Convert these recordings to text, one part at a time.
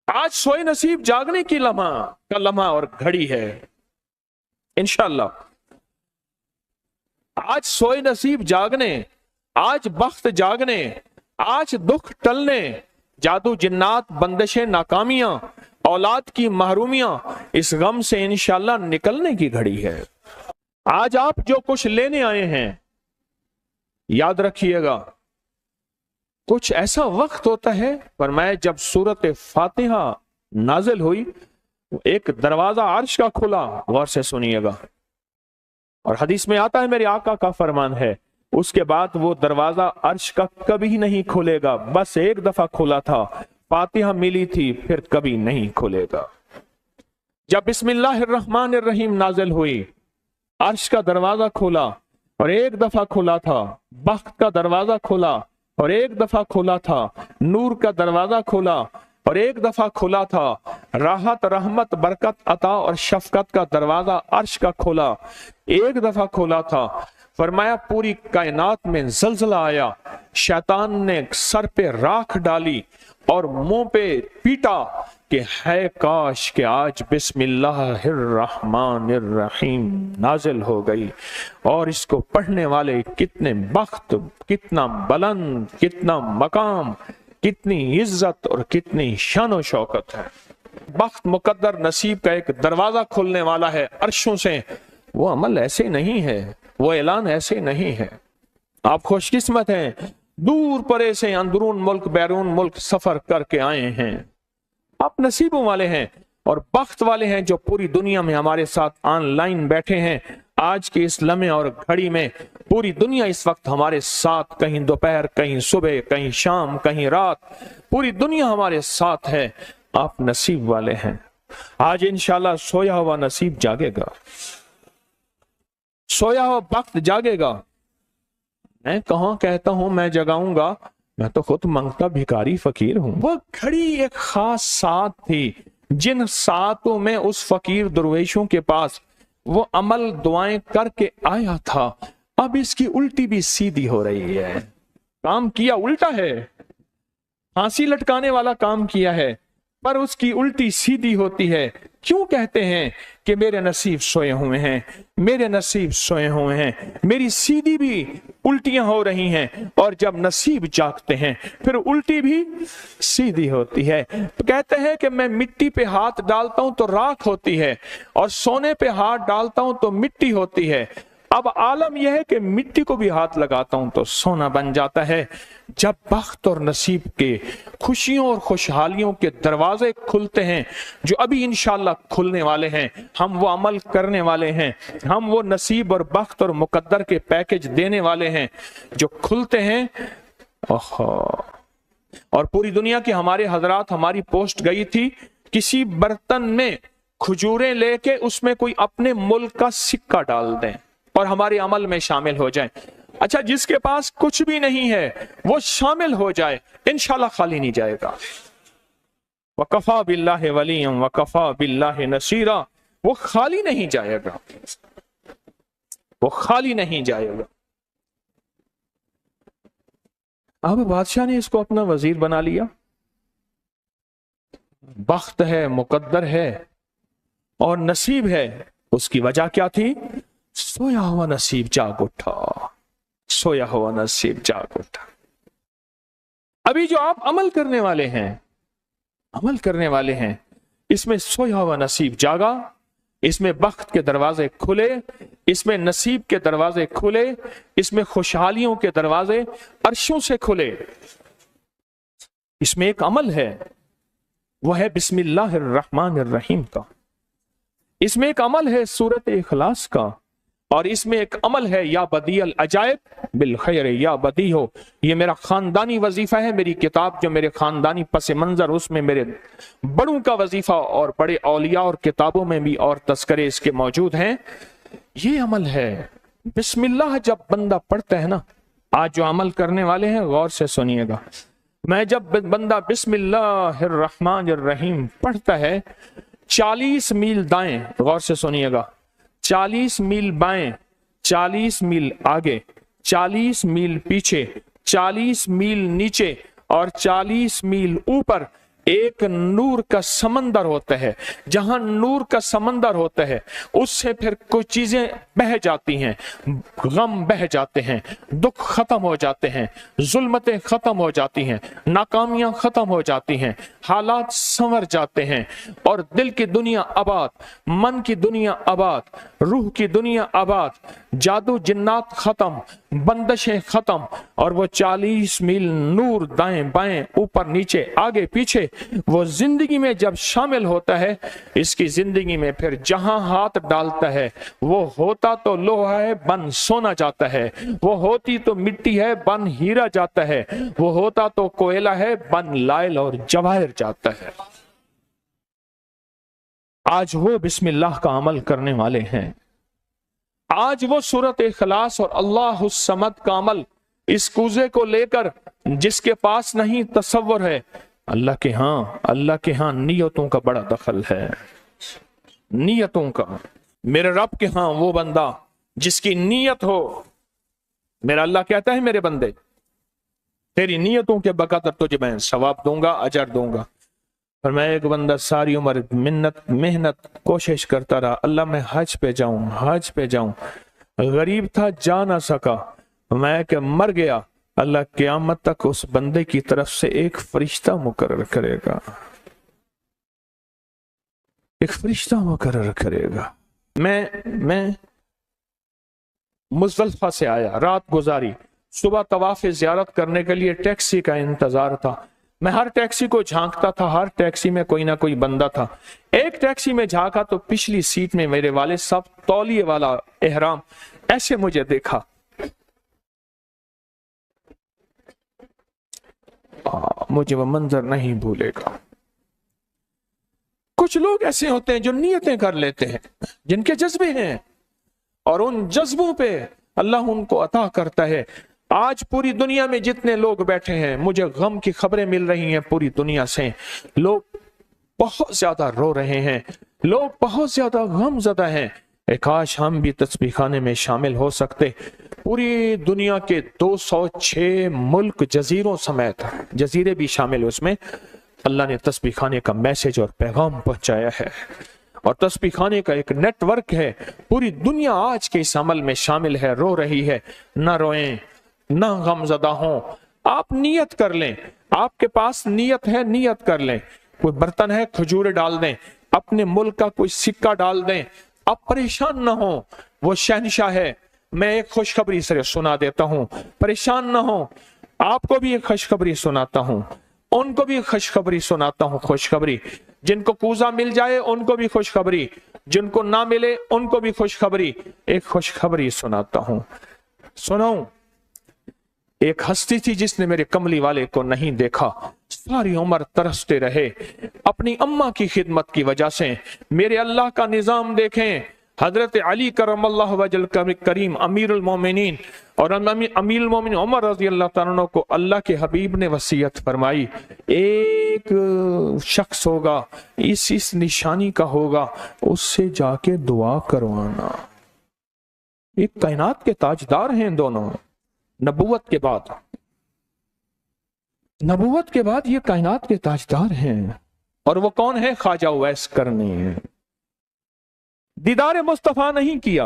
आज सोए नसीब जागने की लम्हा का लम्हा और घड़ी है इंशाअल्लाह। आज सोए नसीब जागने, आज बख्त जागने, आज दुख टलने, जादू जिन्नात बंदिशें नाकामियां, औलाद की महरूमियां, इस गम से इंशाअल्लाह निकलने की घड़ी है। आज आप जो कुछ लेने आए हैं, याद रखिएगा कुछ ऐसा वक्त होता है, फरमाया जब सूरत फातिहा नाजिल हुई, एक दरवाजा अर्श का खुला, गौर से सुनिएगा, और हदीस में आता है मेरे आका का फरमान है, उसके बाद वो दरवाजा अर्श का कभी नहीं खुलेगा, बस एक दफा खुला था, फातिहा मिली थी, फिर कभी नहीं खुलेगा। जब बिस्मिल्लाहिर्रहमानिर्रहीम नाजिल हुई, अर्श का दरवाजा खुला और एक दफा खुला था, बख्त का दरवाजा खुला और एक दफा खुला था, नूर का दरवाजा खुला और एक दफा खुला था, राहत रहमत बरकत अता और शफकत का दरवाजा अर्श का खुला, एक दफा खुला था। फरमाया पूरी कायनात में जलजला आया, शैतान ने सर पे राख डाली और मुंह पे पीटा कि है काश कि आज बिस्मिल्लाहिर्रहमानिर्रहीम नाजिल हो गई, और इसको पढ़ने वाले कितने बख्त, कितना बुलंद, कितना मकाम, कितनी इज्जत और कितनी शान शौकत है। बख्त मुकद्दर नसीब का एक दरवाजा खुलने वाला है अर्शों से। वो अमल ऐसे नहीं है, वो ऐलान ऐसे नहीं है। आप खुशकिस्मत हैं, दूर परे से अंदरून मुल्क बैरून मुल्क सफर करके आए हैं। आप नसीबों वाले हैं और बख्त वाले हैं जो पूरी दुनिया में हमारे साथ ऑनलाइन बैठे हैं। आज के इस लम्हे और घड़ी में पूरी दुनिया इस वक्त हमारे साथ, कहीं दोपहर, कहीं सुबह, कहीं शाम, कहीं रात, पूरी दुनिया हमारे साथ है। आप नसीब वाले हैं। आज इंशाल्लाह सोया हुआ नसीब जागेगा, सोया हुआ वक्त जागेगा। मैं कहाँ कहता हूं मैं जगाऊंगा, मैं तो खुद मांगता भिखारी फकीर हूं। वो घड़ी एक खास साथ थी, जिन सातों में उस फकीर दरवेशों के पास वो अमल दुआएं करके आया था, अब इसकी उल्टी भी सीधी हो रही है। काम किया उल्टा है, फांसी लटकाने वाला काम किया है, पर उसकी उल्टी सीधी होती है। क्यों कहते हैं कि मेरे नसीब सोए हुए हैं, मेरे नसीब सोए हुए हैं, मेरी सीधी भी उल्टियां हो रही हैं, और जब नसीब जागते हैं फिर उल्टी भी सीधी होती है। तो कहते हैं कि मैं मिट्टी पे हाथ डालता हूं तो राख होती है, और सोने पे हाथ डालता हूं तो मिट्टी होती है। अब आलम यह है कि मिट्टी को भी हाथ लगाता हूं तो सोना बन जाता है। जब बख्त और नसीब के खुशियों और खुशहालियों के दरवाजे खुलते हैं, जो अभी इंशाल्लाह खुलने वाले हैं, हम वो अमल करने वाले हैं, हम वो नसीब और बख्त और मुकद्दर के पैकेज देने वाले हैं जो खुलते हैं। और पूरी दुनिया के हमारे हजरात, हमारी पोस्ट गई थी, किसी बर्तन में खजूरें लेके उसमें कोई अपने मुल्क का सिक्का डाल दें और हमारे अमल में शामिल हो जाए। अच्छा, जिसके पास कुछ भी नहीं है वो शामिल हो जाए, इंशाल्लाह खाली नहीं जाएगा। वकफा बिल्लाहि वलिय्यम वकफा बिल्लाहि नसीरा, वो खाली नहीं जाएगा, वो खाली नहीं जाएगा। अब बादशाह ने इसको अपना वजीर बना लिया। बख्त है, मुकद्दर है और नसीब है। उसकी वजह क्या थी? सोया हुआ नसीब जाग उठा, सोया हुआ नसीब जाग उठा। अभी जो आप अमल करने वाले हैं, अमल करने वाले हैं, इसमें सोया हुआ नसीब जागा, इसमें बख्त के दरवाजे खुले, इसमें नसीब के दरवाजे खुले, इसमें खुशहालियों के दरवाजे अर्शों से खुले। इसमें एक अमल है, वो है बिस्मिल्लाहिर्रहमानिर्रहीम का। इसमें एक अमल है सूरत इखलास का, और इसमें एक अमल है या बदीअल अजायब बिल खैर या बदी हो। ये मेरा खानदानी वजीफा है, मेरी किताब जो मेरे खानदानी पस मंजर, उसमें मेरे बड़ों का वजीफा और बड़े औलिया और किताबों में भी और तस्करे इसके मौजूद हैं। ये अमल है बिस्मिल्लाह। जब बंदा पढ़ता है ना, आज जो अमल करने वाले हैं गौर से सुनिएगा, मैं जब बंदा बिस्मिल्लाहिर्रहमानिर्रहीम पढ़ता है, 40 मील दाएं, गौर से सुनिएगा, 40 मील बाएं, 40 मील आगे, 40 मील पीछे, 40 मील नीचे और 40 मील ऊपर, एक नूर का समंदर होता है, जहां नूर का समंदर होता है उससे फिर कुछ चीजें बह जाती हैं, गम बह जाते हैं, दुख खत्म हो जाते हैं, जुल्मतें खत्म हो जाती हैं, नाकामियां खत्म हो जाती हैं, हालात संवर जाते हैं और दिल की दुनिया आबाद, मन की दुनिया आबाद, रूह की दुनिया आबाद, जादू जिन्नात खत्म, बंदशें खत्म और वो 40 मील नूर दाएं बाएं ऊपर नीचे आगे पीछे वो जिंदगी में जब शामिल होता है, इसकी जिंदगी में फिर जहां हाथ डालता है वो होता तो लोहा है बन सोना जाता है, वो होती तो मिट्टी है बन हीरा जाता है, वो होता तो कोयला है बन लाइल और जवाहिर जाता है। आज वो बिस्मिल्लाह का अमल करने वाले हैं, आज वो सूरत इखलास और अल्लाह समद का अमल इस कूजे को लेकर जिसके पास नहीं तसव्वुर है, अल्लाह के हां नियतों का बड़ा दखल है, नियतों का। मेरे रब के हां वो बंदा जिसकी नीयत हो, मेरा अल्लाह कहता है मेरे बंदे तेरी नीयतों के बकदर तुझे मैं सवाब दूंगा, अजर दूंगा। और मैं एक बंदा सारी उम्र मेहनत कोशिश करता रहा, अल्लाह मैं हज पे जाऊं, गरीब था जा ना सका, मैं क्या मर गया, अल्लाह क़यामत तक उस बंदे की तरफ से एक फरिश्ता मुकर्रर करेगा, एक फरिश्ता मुकर्रर करेगा। मैं मुज़दलिफ़ा से आया, रात गुजारी, सुबह तवाफ़ ज़ियारत करने के लिए टैक्सी का इंतजार था। मैं हर टैक्सी को झांकता था, हर टैक्सी में कोई ना कोई बंदा था। एक टैक्सी में झांका तो पिछली सीट में मेरे वाले साहब तौलिए वाला एहराम, ऐसे मुझे देखा, मुझे वो मंजर नहीं भूलेगा। कुछ लोग ऐसे होते हैं जो नियतें कर लेते हैं, जिनके जज्बे हैं और उन जज्बों पे अल्लाह उनको अता करता है। आज पूरी दुनिया में जितने लोग बैठे हैं, मुझे गम की खबरें मिल रही हैं पूरी दुनिया से, लोग बहुत ज्यादा रो रहे हैं, लोग बहुत ज्यादा गमज़दा हैं। काश हम भी तस्बीह खाने में शामिल हो सकते। पूरी दुनिया के 206 मुल्क जजीरों समेत, जजीरे भी शामिल उसमें, अल्लाह ने तस्बीह खाने का मैसेज और पैगाम पहुंचाया है और तस्बीह खाने का एक नेटवर्क है। पूरी दुनिया आज के इस अमल में शामिल है, रो रही है। ना रोएं, ना गमज़दा हों, आप नियत कर लें, आपके पास नियत है, नियत कर लें। कोई बर्तन है, खजूर डाल दें, अपने मुल्क का कोई सिक्का डाल दें, आप परेशान ना हो, वो शहनशाह है। मैं एक खुशखबरी से सुना देता हूं, परेशान ना हो, आपको भी एक खुशखबरी सुनाता हूं, उनको भी खुशखबरी सुनाता हूं। खुशखबरी, जिनको कूजा मिल जाए उनको भी खुशखबरी, जिनको ना मिले उनको भी खुशखबरी। एक खुशखबरी सुनाता हूं, सुनाऊं। एक हस्ती थी जिसने मेरे कमली वाले को नहीं देखा, सारी उम्र तरसते रहे अपनी अम्मा की खिदमत की वजह से। मेरे अल्लाह का निजाम देखें, हजरत अली करमल्लाहु वजल करीम अमीरुल मोमिनीन और अमीरुल मोमिनीन उमर रज़ी अल्लाह तआला अन्हु को अल्लाह के हबीब ने वसीयत फरमाई, एक शख्स होगा, इस निशानी का होगा, उससे जाके दुआ करवाना। एक कायनात के ताजदार हैं दोनों, नबूवत के बाद ये कायनात के ताजदार हैं। और वो कौन है? ख्वाजा उवैस करनी है। दीदार मुस्तफा नहीं किया,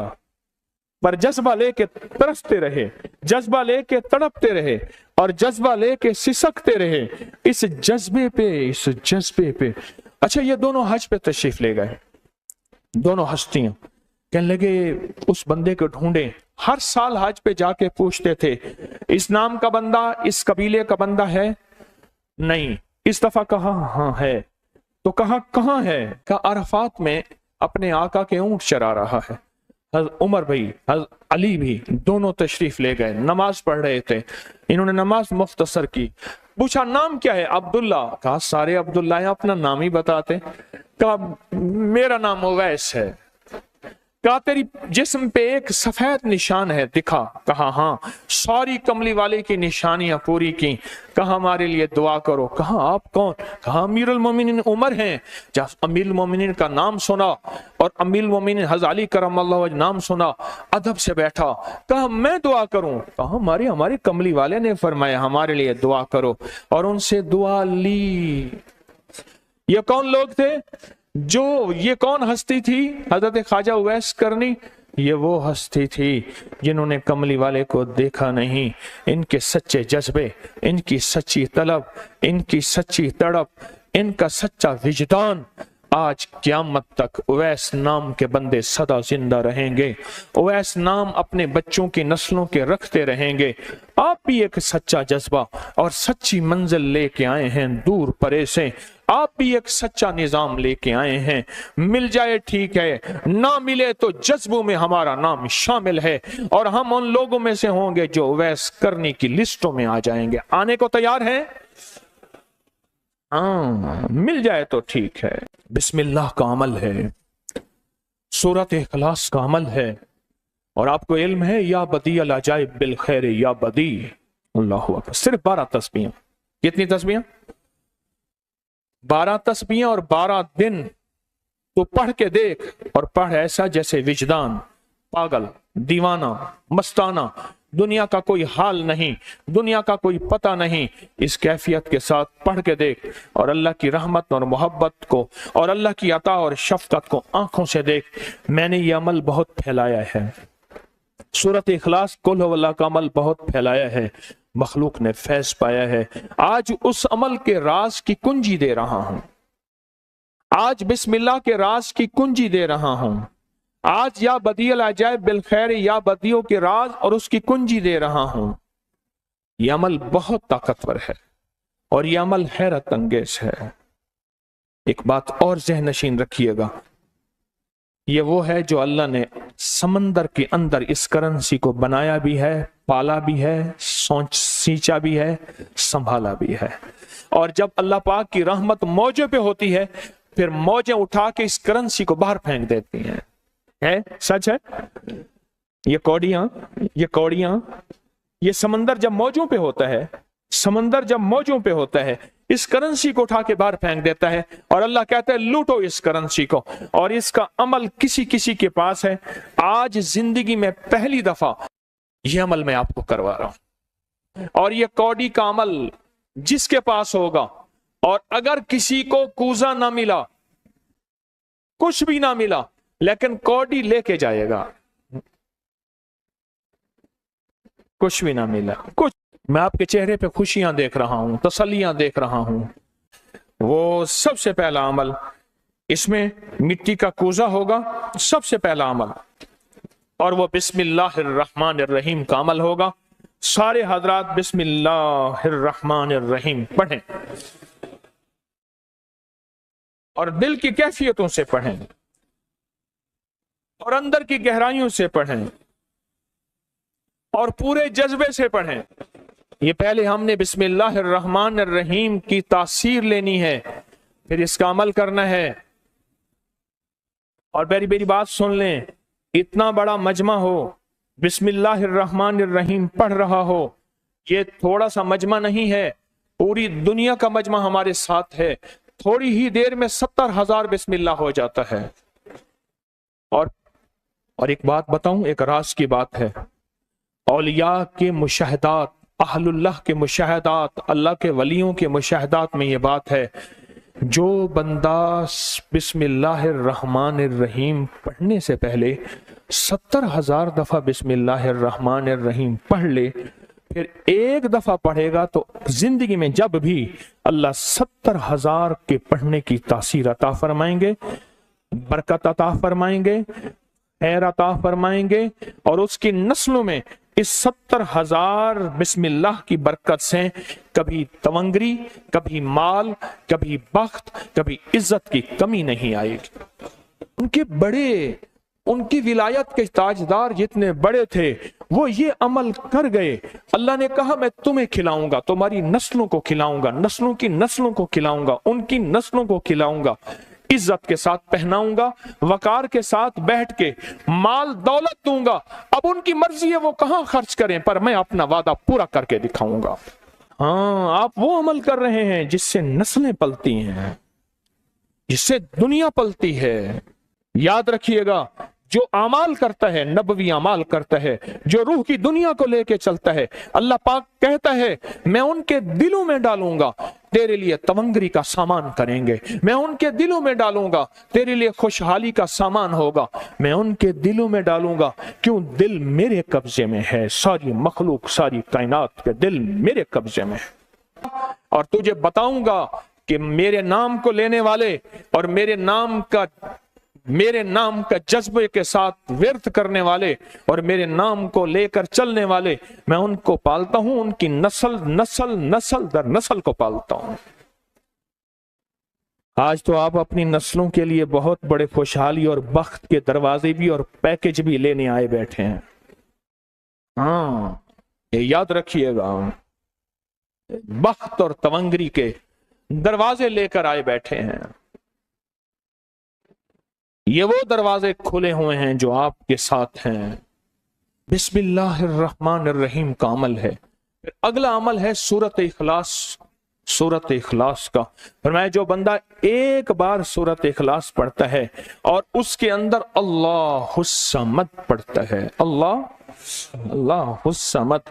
पर जज्बा लेके तरसते रहे, जज्बा लेके तड़पते रहे और जज्बा लेके सिसकते रहे। इस जज्बे पे अच्छा, ये दोनों हज पे तशरीफ ले गए, दोनों हस्तियां। कहने लगे उस बंदे को ढूंढे। हर साल हज पे जाके पूछते थे, इस नाम का बंदा, इस कबीले का बंदा है? नहीं। इस दफा कहा हाँ है। तो कहा कहाँ है? कहा अरफात में अपने आका के ऊंट चरा रहा है। उमर भाई, अली भी, दोनों तशरीफ ले गए, नमाज पढ़ रहे थे। इन्होंने नमाज मुख्तसर की। पूछा नाम क्या है? अब्दुल्ला। कहा सारे अब्दुल्ला हैं, अपना नाम ही बताते। कहा मेरा नाम उवैस है। कहा तेरी जिस्म पे एक सफेद निशान है, दिखा। कहा हाँ। सारी कमली वाले की निशानियां पूरी की। कहा हमारे लिए दुआ करो। कहा आप कौन? कहा अमीरुल मोमिनीन उमर हैं। जब अमीरुल मोमिनीन का नाम सुना और अमीरुल मोमिनीन हज़रत अली करमल्लाहु वजह नाम सुना, अदब से बैठा। कहा मैं दुआ करूं? कहा हमारे कमली वाले ने फरमाया हमारे लिए दुआ करो। और उनसे दुआ ली। یہ کون لوگ تھے؟ یہ کون ہستی تھی؟ حضرت خواجہ اویس کرنی۔ یہ وہ ہستی تھی جنہوں نے کملی والے کو دیکھا نہیں۔ ان کے سچے جذبے، ان کی سچی طلب، ان کی سچی تڑپ، ان کا سچا وجدان، آج قیامت تک اویس نام کے بندے سدا زندہ رہیں گے۔ اویس نام اپنے بچوں کی نسلوں کے رکھتے رہیں گے۔ آپ بھی ایک سچا جذبہ اور سچی منزل لے کے آئے ہیں دور پرے سے۔ آپ بھی ایک سچا نظام لے کے آئے ہیں۔ مل جائے ٹھیک ہے، نہ ملے تو جذبوں میں ہمارا نام شامل ہے، اور ہم ان لوگوں میں سے ہوں گے جو اویس کرنی کی لسٹوں میں آ جائیں گے۔ آنے کو تیار ہیں؟ مل جائے تو ٹھیک ہے۔ بسم اللہ کا عمل ہے، سورۃ اخلاص کا عمل ہے، اور آپ کو علم ہے یا بدیع العجائب بالخیر یا بدیع۔ اللہ اکبر۔ صرف 12 تسبیحاں۔ کتنی تسبیحاں؟ 12 تسبیحاں اور 12 دن تو پڑھ کے دیکھ، اور پڑھ ایسا جیسے وجدان پاگل، دیوانہ، مستانہ، دنیا کا کوئی حال نہیں، دنیا کا کوئی پتہ نہیں، اس کیفیت کے ساتھ پڑھ کے دیکھ، اور اللہ کی رحمت اور محبت کو اور اللہ کی عطا اور شفقت کو آنکھوں سے دیکھ۔ میں نے یہ عمل بہت پھیلایا ہے، سورۃ اخلاص قل هو اللہ کا عمل بہت پھیلایا ہے، مخلوق نے فیض پایا ہے۔ آج اس عمل کے راز کی کنجی دے رہا ہوں، آج بسم اللہ کے راز کی کنجی دے رہا ہوں، آج یا بدیع العجائب بالخیر یا بدیعوں کے راز اور اس کی کنجی دے رہا ہوں۔ یہ عمل بہت طاقتور ہے، اور یہ عمل حیرت انگیز ہے۔ ایک بات اور ذہن نشین رکھیے گا، یہ وہ ہے جو اللہ نے سمندر کے اندر اس کرنسی کو بنایا بھی ہے، پالا بھی ہے، سینچا بھی ہے، سنبھالا بھی ہے، اور جب اللہ پاک کی رحمت موجوں پہ ہوتی ہے، پھر موجیں اٹھا کے اس کرنسی کو باہر پھینک دیتی ہیں۔ ہے سچ ہے؟ یہ کوڑیاں، یہ سمندر جب موجوں پہ ہوتا ہے، سمندر جب موجوں پہ ہوتا ہے، اس کرنسی کو اٹھا کے باہر پھینک دیتا ہے، اور اللہ کہتا ہے لوٹو اس کرنسی کو، اور اس کا عمل کسی کسی کے پاس ہے۔ آج زندگی میں پہلی دفعہ یہ عمل میں آپ کو کروا رہا ہوں، اور یہ کوڑی کا عمل جس کے پاس ہوگا، اور اگر کسی کو کوزہ نہ ملا، کچھ بھی نہ ملا، لیکن کوڑی لے کے جائے گا، کچھ بھی نہ ملا، کچھ، میں آپ کے چہرے پہ خوشیاں دیکھ رہا ہوں، تسلیاں دیکھ رہا ہوں۔ وہ سب سے پہلا عمل، اس میں مٹی کا کوزہ ہوگا، سب سے پہلا عمل، اور وہ بسم اللہ الرحمن الرحیم کا عمل ہوگا۔ سارے حضرات بسم اللہ الرحمن الرحیم پڑھیں، اور دل کی کیفیتوں سے پڑھیں، اور اندر کی گہرائیوں سے پڑھیں، اور پورے جذبے سے پڑھیں۔ یہ پہلے ہم نے بسم اللہ الرحمن الرحیم کی تاثیر لینی ہے، پھر اس کا عمل کرنا ہے۔ اور میری بات سن لیں، اتنا بڑا مجمع ہو، بسم اللہ الرحمن الرحیم پڑھ رہا ہو، یہ تھوڑا سا مجمع نہیں ہے، پوری دنیا کا مجمع ہمارے ساتھ ہے، تھوڑی ہی دیر میں 70,000 بسم اللہ ہو جاتا ہے۔ اور ایک بات بتاؤں، ایک راز کی بات ہے، اولیاء کے مشاہدات، اہل اللہ کے مشاہدات، اللہ کے ولیوں کے مشاہدات میں یہ بات ہے، جو بندہ بسم اللہ الرحمن الرحیم پڑھنے سے پہلے 70,000 دفعہ بسم اللہ الرحمن الرحیم پڑھ لے، پھر ایک دفعہ پڑھے گا تو زندگی میں جب بھی اللہ 70,000 کے پڑھنے کی تاثیر عطا فرمائیں گے، برکت عطا فرمائیں گے، خیر عطا فرمائیں گے، اور اس کی نسلوں میں اس 70,000 بسم اللہ کی برکت سے کبھی تونگری، کبھی مال، کبھی بخت، کبھی عزت کی کمی نہیں آئے گی۔ ان کی ولایت کے تاجدار جتنے بڑے تھے، وہ یہ عمل کر گئے۔ اللہ نے کہا میں تمہیں کھلاؤں گا، تمہاری نسلوں کو کھلاؤں گا، نسلوں کی نسلوں کو کھلاؤں گا، ان کی نسلوں کو کھلاؤں گا، عزت کے ساتھ پہناؤں گا، وقار کے ساتھ بیٹھ کے مال دولت دوں گا۔ اب ان کی مرضی ہے وہ کہاں خرچ کریں، پر میں اپنا وعدہ پورا کر کے دکھاؤں گا۔ ہاں، آپ وہ عمل کر رہے ہیں جس سے نسلیں پلتی ہیں، جس سے دنیا پلتی ہے۔ یاد رکھیے گا، जो अमाल करता है, नबवी अमाल करता है, जो रूह की दुनिया को लेके चलता है, अल्लाह पाक कहता है मैं उनके दिलों में डालूंगा, तेरे लिए तवंगरी का सामान करेंगे, मैं उनके दिलों में डालूंगा, तेरे लिए खुशहाली का सामान होगा, मैं उनके दिलों में डालूंगा। क्यों? दिल मेरे कब्जे में है, सारी मखलूक, सारी कायनात के दिल मेरे कब्जे में है। और तुझे बताऊंगा कि मेरे नाम को लेने वाले और मेरे नाम का जज्बे के साथ व्यर्थ करने वाले और मेरे नाम को लेकर चलने वाले, मैं उनको पालता हूं, उनकी नस्ल दर नस्ल को पालता हूं। आज तो आप अपनी नस्लों के लिए बहुत बड़े खुशहाली और बख्त के दरवाजे भी और पैकेज भी लेने आए बैठे हैं। हाँ, ये याद रखिएगा, बख्त और तवंगरी के दरवाजे लेकर आए बैठे हैं। ये वो दरवाजे खुले हुए हैं जो आपके साथ हैं। बिस्मिल्लाहिर्रहमानिर्रहीम का अमल है। फिर अगला अमल है सूरत इखलास। सूरत इखलास का फरमाया जो बंदा एक बार सूरत इखलास पढ़ता है और उसके अंदर अल्लाहुस समद पढ़ता है, अल्लाहुस समद,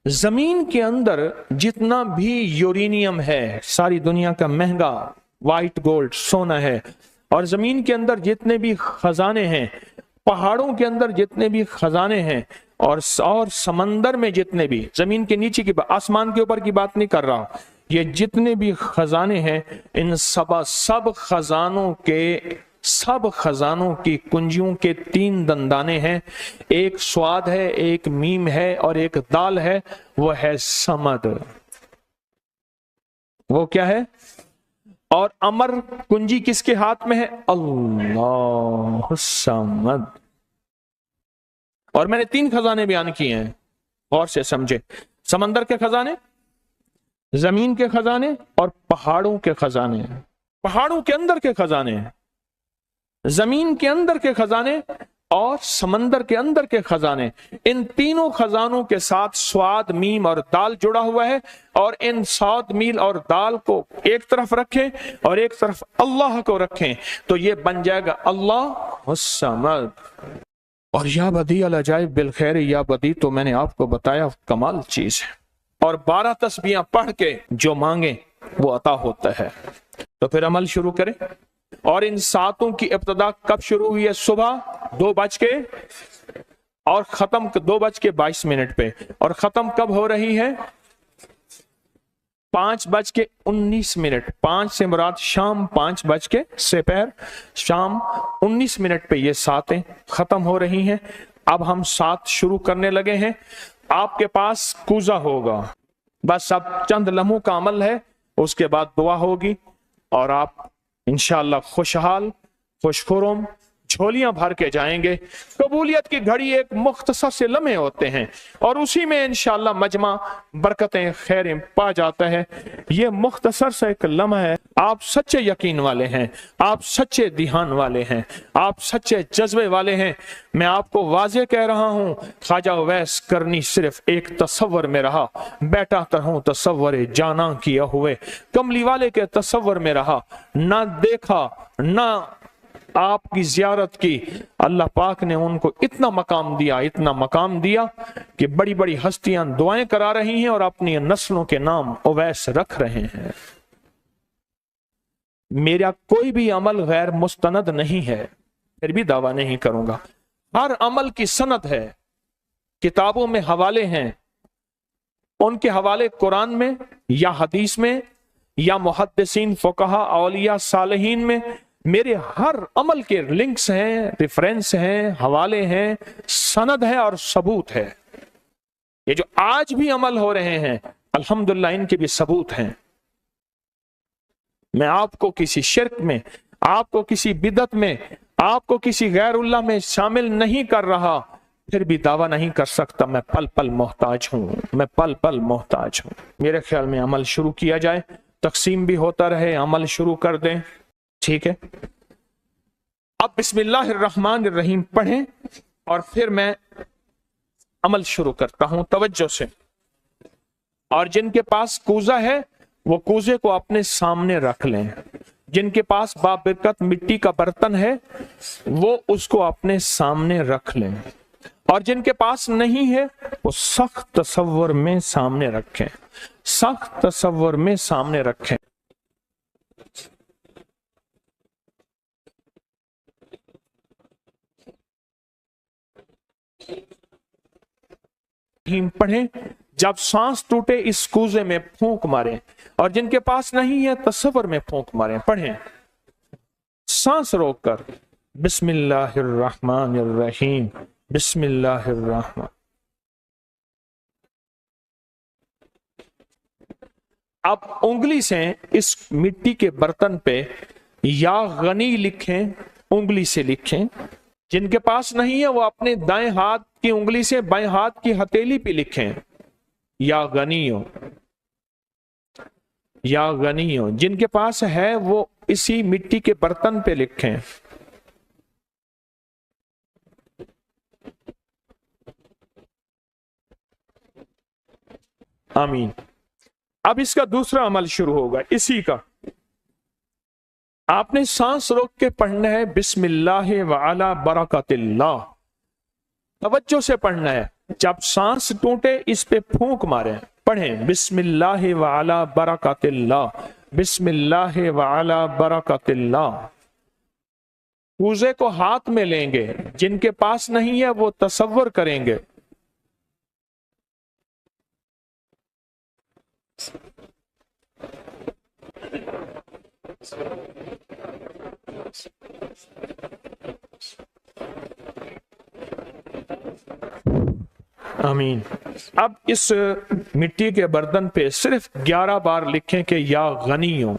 जमीन के अंदर जितना भी यूरेनियम है, सारी दुनिया का महंगा व्हाइट गोल्ड सोना है, और जमीन के अंदर जितने भी खजाने हैं, पहाड़ों के अंदर जितने भी खजाने हैं, और समंदर में जितने भी, जमीन के नीचे की, आसमान के ऊपर की बात नहीं कर रहा, ये जितने भी खजाने हैं, इन सब खजानों की कुंजियों के 3 दंदाने हैं। एक स्वाद है, एक मीम है और एक दाल है, वो है समद। वो क्या है? और अमर कुंजी किसके हाथ में है? अल्लाह समद। और मैंने 3 खजाने बयान किए हैं, गौर से समझे। समंदर के खजाने, जमीन के खजाने और पहाड़ों के खजाने। पहाड़ों के अंदर के खजाने, जमीन के अंदर के खजाने और समंदर के अंदर के खजाने। इन तीनों खजानों के साथ स्वाद, मीम और दाल जुड़ा हुआ है। और इन स्वाद, मील और दाल को एक तरफ रखें और एक तरफ अल्लाह को रखें, तो ये बन जाएगा अल्लाह समद। और या बदी अल अजाइब बिल खैर, या बदी तो मैंने आपको बताया कमाल चीज है। और 12 तस्बीहां पढ़ के जो मांगे वो अता होता है। तो फिर अमल शुरू करें। और इन 7 की इब्तिदा कब शुरू हुई है? सुबह 2 बज के और खत्म 2:22 पे। और खत्म कब हो रही है? 5:19। 5 से मुराद शाम 5 बज के सेपहर शाम 19 पे ये 7 खत्म हो रही हैं। अब हम 7 शुरू करने लगे हैं। आपके पास कूजा होगा, बस अब चंद लम्हों का अमल है, उसके बाद दुआ होगी और आप इंशाअल्लाह खुशहाल खुशखुरम झोलियां भर के जाएंगे। कबूलियत की घड़ी एक मुख्तसर से लम्हे होते हैं और उसी में इंशाअल्लाह मजमा बरकतें खैरें पा जाता है। ये मुख्तसर सा एक लम्हा है। आप सच्चे यकीन वाले हैं, आप सच्चे ध्यान वाले हैं, आप सच्चे जज्बे वाले हैं। मैं आपको वाजे कह रहा हूं, ख्वाजा उवैस करनी सिर्फ एक तसव्वुर में रहा, बैठा तरहूं तसव्वुर जाना किया हुए। कमली वाले के तसव्वुर में रहा, ना देखा ना आपकी जियारत की। अल्लाह पाक ने उनको इतना मकाम दिया कि बड़ी बड़ी हस्तियां दुआएं करा रही हैं और अपनी नस्लों के नाम उवैस रख रहे हैं। मेरा कोई भी अमल गैर मुस्तनद नहीं है, फिर भी दावा नहीं करूंगा। हर अमल की सनद है, किताबों में हवाले हैं, उनके हवाले कुरान में या हदीस में या मुहद्दिसीन फुकहा औलिया सालिहीन में। मेरे हर अमल के लिंक्स हैं, रेफरेंस हैं, हवाले हैं, सनद है और सबूत है। ये जो आज भी अमल हो रहे हैं अल्हम्दुलिल्लाह इनके भी सबूत हैं। मैं आपको किसी शिर्क में, आपको किसी बिदत में, आपको किसी गैरुल्लाह में शामिल नहीं कर रहा, फिर भी दावा नहीं कर सकता मैं पल पल मोहताज हूं, मैं पल पल मोहताज हूं। मेरे ख्याल में अमल शुरू किया जाए, तकसीम भी होता रहे, अमल शुरू कर दें, ठीक है। अब बिस्मिल्लाहिर्रहमानिर्रहीम पढ़ें और फिर मैं अमल शुरू करता हूं तवज्जो से। और जिनके पास कूजा है वो कूजे को अपने सामने रख लें। जिनके पास बाबरकत मिट्टी का बर्तन है वो उसको अपने सामने रख लें, और जिनके पास नहीं है वो सख्त तसव्वुर में सामने रखें, सख्त तसव्वुर में सामने रखें। पढ़ें, जब सांस टूटे इस कूजे में फूंक मारें, और जिनके पास नहीं है तसव्वुर में फूंक मारें। पढ़ें सांस रोककर, बिस्मिल्लाहिर्रहमानिर्रहीम, बिस्मिल्लाहिर्रहमान। अब उंगली से इस मिट्टी के बर्तन पे या गनी लिखें, उंगली से लिखें। जिनके पास नहीं है वो अपने दाएं हाथ की उंगली से बाएं हाथ की हथेली पे लिखें, या गनियो, या गनियो। जिनके पास है वो इसी मिट्टी के बर्तन पे लिखें। आमीन। अब इसका दूसरा अमल शुरू होगा इसी का। आपने सांस रोक के पढ़ना है बिस्मिल्लाह व अला बरकतिल्लाह, तवज्जो से पढ़ना है। जब सांस टूटे इस पे फूंक मारे। पढ़ें बिस्मिल्लाह व अला बरकतिल्लाह, बिस्मिल्लाह व अला बरकतिल्लाह। कूजे को हाथ में लेंगे, जिनके पास नहीं है वो तसव्वुर करेंगे। आमीन। अब इस मिट्टी के बर्तन पे सिर्फ 11 बार लिखें कि या गनी हो।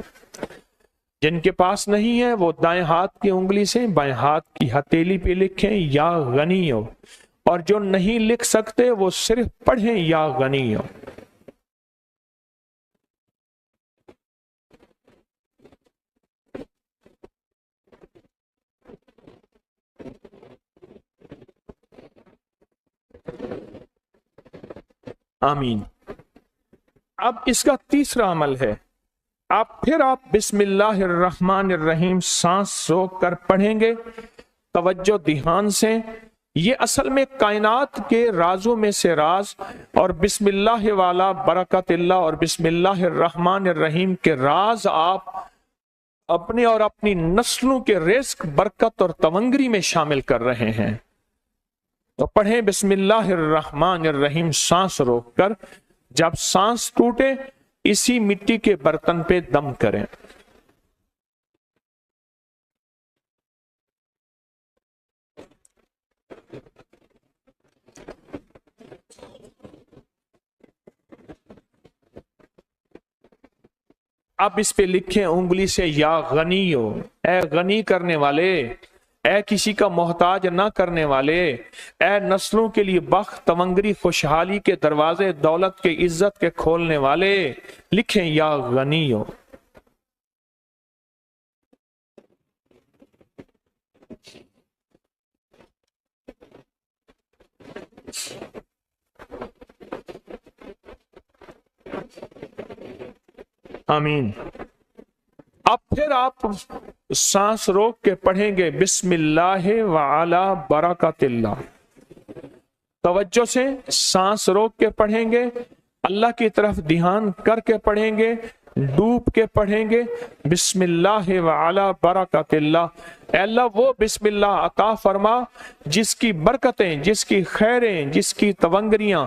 जिनके पास नहीं है वो दाएं हाथ की उंगली से बाएं हाथ की हथेली पे लिखें या गनी हो, और जो नहीं लिख सकते वो सिर्फ पढ़ें या गनी हो। आमीन। अब इसका तीसरा अमल है, आप बिस्मिल्लाहिर्रहमानिर्रहीम सांस रोक कर पढ़ेंगे, तवज्जो ध्यान से। ये असल में कायनात के राजों में से राज, और बिस्मिल्लाह वाला बरकतिल्लाह और बिस्मिल्लाहिर्रहमानिर्रहीम के राज आप अपने और अपनी नस्लों के रिस्क, बरकत और तवंगरी में शामिल कर रहे हैं। तो पढ़ें बिस्मिल्लाहिर्रहमानिर्रहीम सांस रोककर। जब सांस टूटे इसी मिट्टी के बर्तन पे दम करें। अब इस पे लिखें उंगली से या गनी हो, ए गनी करने वाले, ए किसी का मोहताज ना करने वाले, ए नस्लों के लिए बख्त, तवंगरी, खुशहाली के दरवाजे, दौलत के, इज्जत के खोलने वाले। लिखें या गनी हो। आमीन। अब फिर आप सांस रोक के पढ़ेंगे बिस्मिल्लाह व अला बरकतिल्लाह। तवज्जो से सांस रोक के पढ़ेंगे, अल्लाह की तरफ ध्यान करके पढ़ेंगे, डूब के पढ़ेंगे बिस्मिल्लाह व अला बरकतिल्लाह। अल्लाह वो बिस्मिल्लाह अता फरमा जिसकी बरकतें, जिसकी खैरें, जिसकी तवंगरियां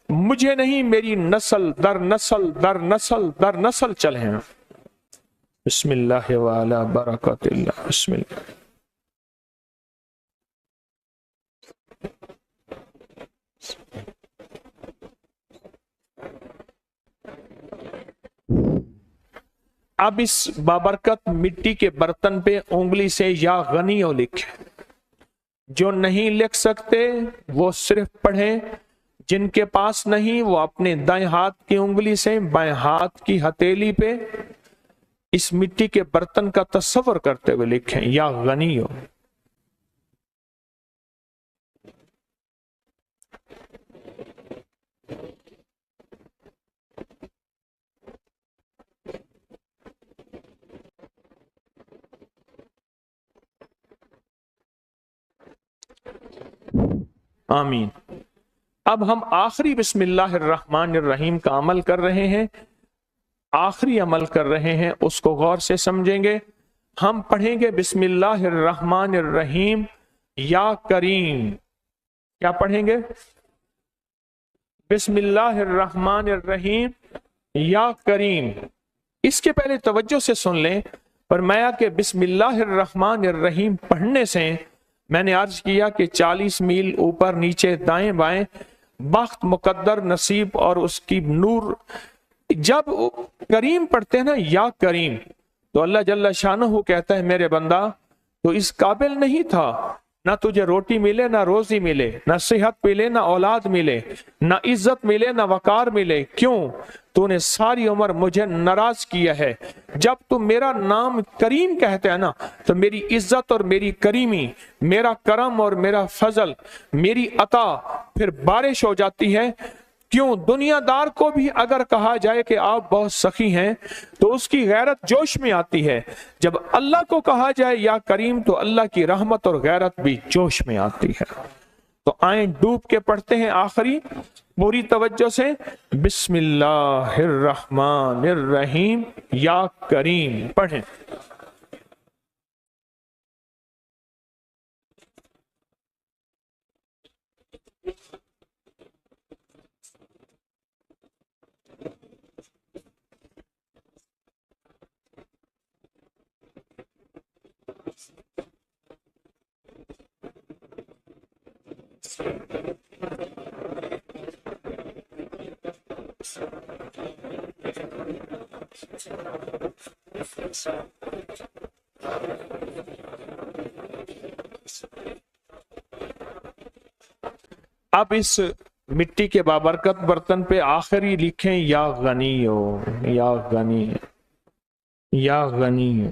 मुझे नहीं मेरी नस्ल दर नस्ल दर नस्ल दर नस्ल चले हैं। बिस्मिल्लाह व अला बरकतिल्लाह। बिस्मिल्लाह। अब इस बाबरकत मिट्टी के बर्तन पे उंगली से या गनियो लिखे। जो नहीं लिख सकते वो सिर्फ पढ़ें, जिनके पास नहीं वो अपने दाएं हाथ की उंगली से बाएं हाथ की हथेली पे इस मिट्टी के बर्तन का तस्वर करते हुए लिखें या गनियो। आमीन। अब हम आखिरी बिस्मिल्लाहिर्रहमानिर्रहीम का अमल कर रहे हैं, आखिरी अमल कर रहे हैं, उसको गौर से समझेंगे। हम पढ़ेंगे बिस्मिल्लाहिर्रहमानिर्रहीम या करीम। क्या पढ़ेंगे? बिस्मिल्लाहिर्रहमानिर्रहीम या करीम। इसके पहले तवज्जो से सुन लें, फरमाया कि बिस्मिल्लाहिर्रहमानिर्रहीम पढ़ने से मैंने अर्ज किया कि 40 मील ऊपर नीचे दाएं बाएं बख्त, मुकद्दर, नसीब और उसकी नूर। जब करीम पढ़ते हैं ना, या करीम, तो अल्लाह जल्ला शानहू कहता है मेरे बंदा तो इस काबिल नहीं था, ना तुझे रोटी मिले, ना रोजी मिले, ना सेहत मिले, ना औलाद मिले, ना इज्जत मिले, ना वकार मिले। क्यों? तूने सारी उम्र मुझे नाराज किया है। जब तू मेरा नाम करीम कहते हैं ना, तो मेरी इज्जत और मेरी करीमी, मेरा करम और मेरा फजल, मेरी अता फिर बारिश हो जाती है। क्यों? दुनियादार को भी अगर कहा जाए कि आप बहुत सखी हैं तो उसकी गैरत जोश में आती है। जब अल्लाह को कहा जाए या करीम, तो अल्लाह की रहमत और गैरत भी जोश में आती है। तो आए डूब के पढ़ते हैं आखिरी पूरी तवज्जो से, बिस्मिल्लाहिर्रहमानिर्रहीम या करीम पढ़ें। अब इस मिट्टी के बाबरकत बर्तन पे आखिरी लिखें या गनी हो, या गनी, या गनी।